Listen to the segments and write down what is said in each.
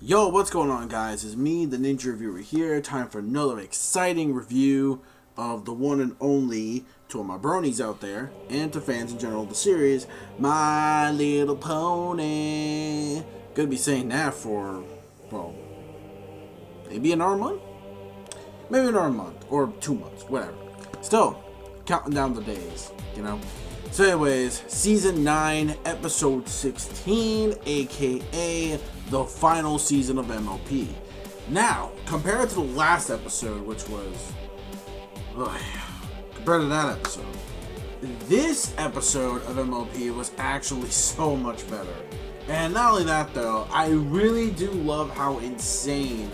Yo, what's going on, guys? It's me, the Ninja Reviewer here. Time for another exciting review of the one and only, to all my bronies out there, and to fans in general of the series, My Little Pony. Gonna be saying that for, well, maybe another month? Maybe another month, or 2 months, whatever. Still, counting down the days, you know? So anyways, Season 9, Episode 16, aka the final season of MLP. Now, compared to the last episode, which was... compared to that episode, this episode of MLP was actually so much better. And not only that though, I really do love how insane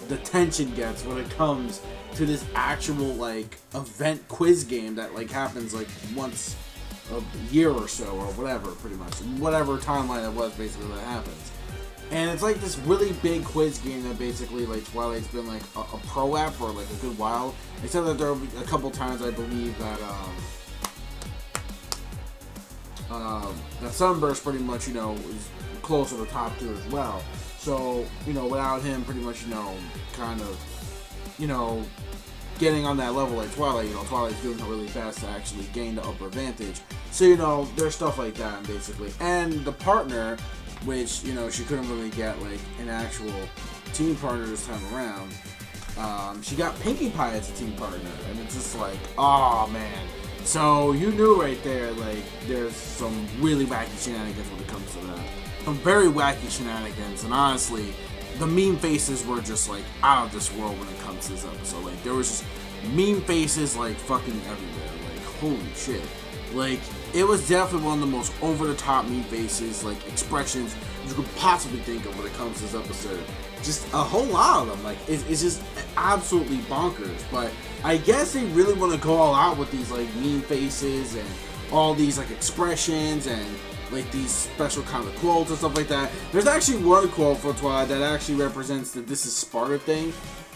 the tension gets when it comes to this actual, like, event quiz game that, like, happens, like, once a year or so, or whatever, pretty much. Whatever timeline it was, basically, that happens. And it's, like, this really big quiz game that basically, like, Twilight's been, like, a pro at for, like, a good while. Except that there will be a couple times, I believe, that, that Sunburst pretty much, you know, is close to the top tier as well. So, you know, without him pretty much, you know, kind of, you know, getting on that level like Twilight, you know, Twilight's doing her really best to actually gain the upper advantage. So, you know, there's stuff like that, basically. And the partner, which, you know, she couldn't really get, like, an actual team partner this time around, she got Pinkie Pie as a team partner. And it's just like, oh, man. So, you knew right there, like, there's some really wacky shenanigans when it comes to that. Some very wacky shenanigans, and honestly, the meme faces were just, like, out of this world when it comes to this episode. Like, there was just meme faces, like, fucking everywhere. Like, holy shit. Like, it was definitely one of the most over-the-top meme faces, like, expressions you could possibly think of when it comes to this episode. Just a whole lot of them. Like, it's just absolutely bonkers. But I guess they really want to go all out with these, like, meme faces and all these, like, expressions and, like, these special kind of quotes and stuff like that. There's actually one quote for Twilight that actually represents the "This is Sparta" thing.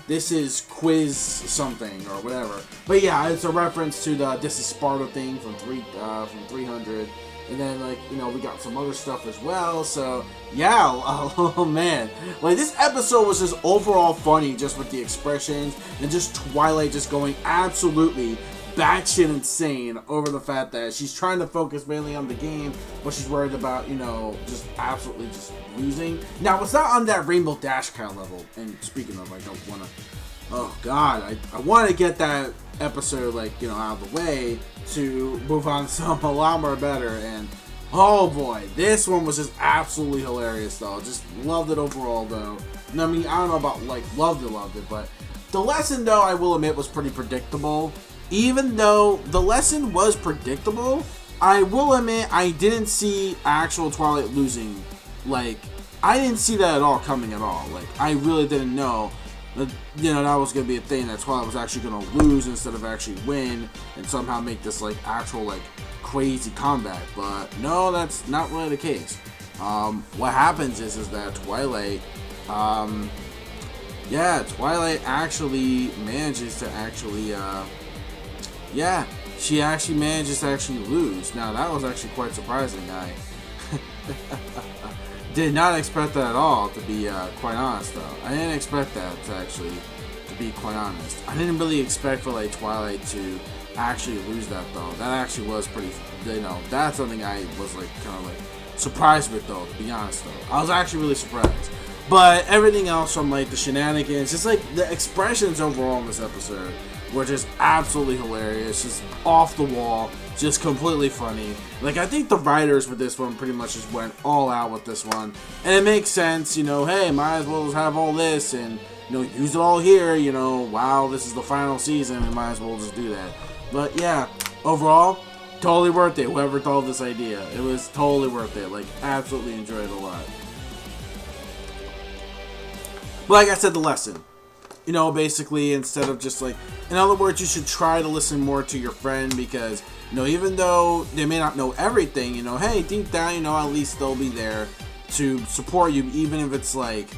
This is quiz something or whatever. But yeah, it's a reference to the "This is Sparta" thing from 300. And then, like, you know, we got some other stuff as well. So yeah, oh man, like, this episode was just overall funny, just with the expressions and just Twilight just going absolutely batshit insane over the fact that she's trying to focus mainly on the game, but she's worried about, you know, just absolutely just losing. Now, it's not on that Rainbow Dash kind of level, and speaking of, I don't want to, oh god, I want to get that episode, like, you know, out of the way to move on to something a lot more better, and oh boy, this one was just absolutely hilarious, though. Just loved it overall, though. And I mean, I don't know about, like, loved it, but the lesson, though, I will admit, was pretty predictable. Even though the lesson was predictable, I will admit I didn't see actual Twilight losing. Like, I didn't see that at all coming at all. Like, I really didn't know that, you know, that was going to be a thing, that Twilight was actually going to lose instead of actually win and somehow make this, like, actual, like, crazy comeback. But no, that's not really the case. What happens is that Twilight, Twilight actually manages to actually, yeah, she actually manages to actually lose. Now, that was actually quite surprising. I did not expect that at all, to be quite honest, though. I didn't expect that, to be quite honest. I didn't really expect for, like, Twilight to actually lose that, though. That actually was pretty, you know, that's something I was, like, kind of, like, surprised with, though, to be honest, though. I was actually really surprised. But everything else from, like, the shenanigans, just, like, the expressions overall in this episode were just absolutely hilarious, just off the wall, just completely funny. Like, I think the writers with this one pretty much just went all out with this one. And it makes sense, you know, hey, might as well just have all this and, you know, use it all here, you know, wow, this is the final season, and might as well just do that. But yeah, overall, totally worth it, whoever thought of this idea. It was totally worth it, like, absolutely enjoyed it a lot. But like I said, the lesson. You know, basically, instead of just, like, in other words, you should try to listen more to your friend, because, you know, even though they may not know everything, you know, hey, deep down, you know, at least they'll be there to support you, even if it's, like,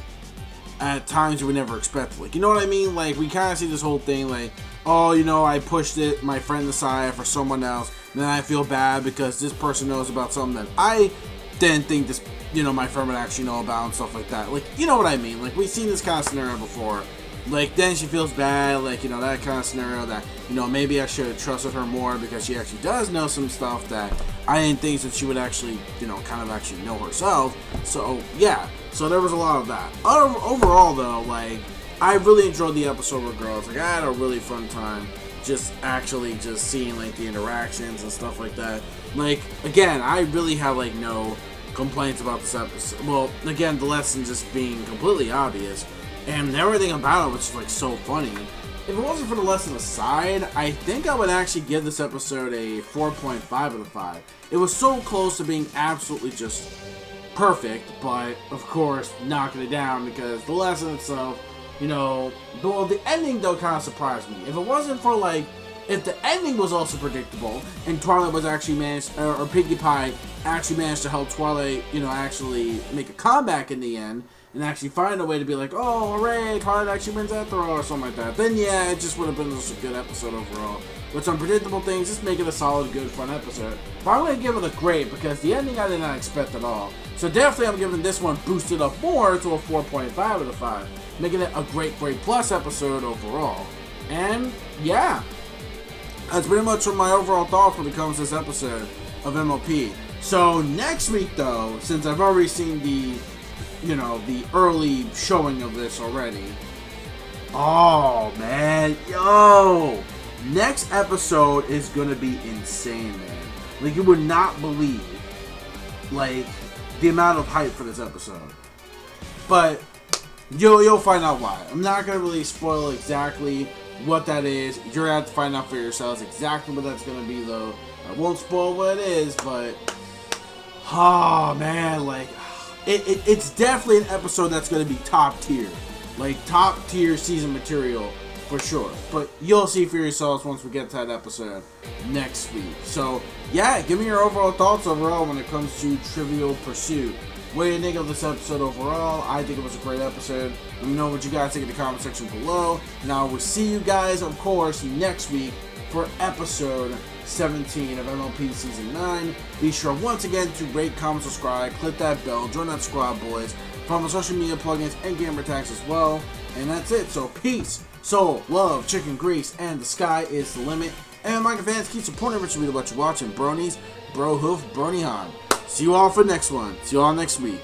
at times you would never expect. Like, you know what I mean? Like, we kind of see this whole thing, like, oh, you know, I pushed my friend aside for someone else, and then I feel bad because this person knows about something that I didn't think this, you know, my friend would actually know about and stuff like that. Like, you know what I mean? Like, we've seen this kind of scenario before. Like, then she feels bad, like, you know, that kind of scenario that, you know, maybe I should have trusted her more because she actually does know some stuff that I didn't think that she would actually, you know, kind of actually know herself. So, yeah. So there was a lot of that. Overall, though, like, I really enjoyed the episode with girls. Like, I had a really fun time just seeing, like, the interactions and stuff like that. Like, again, I really have, like, no complaints about this episode. Well, again, the lesson just being completely obvious. And everything about it was just, like, so funny. If it wasn't for the lesson aside, I think I would actually give this episode a 4.5 out of 5. It was so close to being absolutely just perfect, but, of course, knocking it down because the lesson itself, you know, well, the ending, though, kind of surprised me. If it wasn't for, like, if the ending was also predictable, and Twilight was actually managed, or Pinkie Pie actually managed to help Twilight, you know, actually make a comeback in the end, and actually find a way to be like, oh, hooray, Twilight actually wins after all, or something like that, then yeah, it just would have been just a good episode overall. With some predictable things, just make it a solid, good, fun episode. But I'm going to give it a great, because the ending I did not expect at all. So definitely I'm giving this one boosted up more to a 4.5 out of 5, making it a great, great plus episode overall. And, yeah. That's pretty much what my overall thoughts when it comes to this episode of MLP. So next week, though, since I've already seen the, you know, the early showing of this already. Oh, man. Yo. Next episode is going to be insane, man. Like, you would not believe, like, the amount of hype for this episode. But you'll find out why. I'm not going to really spoil exactly what that is. You're going to have to find out for yourselves exactly what that's going to be, though. I won't spoil what it is, but oh, man, like, it's definitely an episode that's going to be top tier. Like, top tier season material for sure. But you'll see for yourselves once we get to that episode next week. So, yeah, give me your overall thoughts overall when it comes to Trivial Pursuit. What do you think of this episode overall? I think it was a great episode. Let me know what you guys think in the comment section below. And I will see you guys, of course, next week for episode 17 of MLP Season 9. Be sure once again to rate, comment, subscribe, click that bell, join that squad, boys. Follow my social media plugins and gamer tags as well. And that's it. So peace, soul, love, chicken grease, and the sky is the limit. And Minecraft fans, keep supporting Richard Reader what you're watching. Bronies, Bro Hoof, Brony Han. See you all for the next one. See you all next week.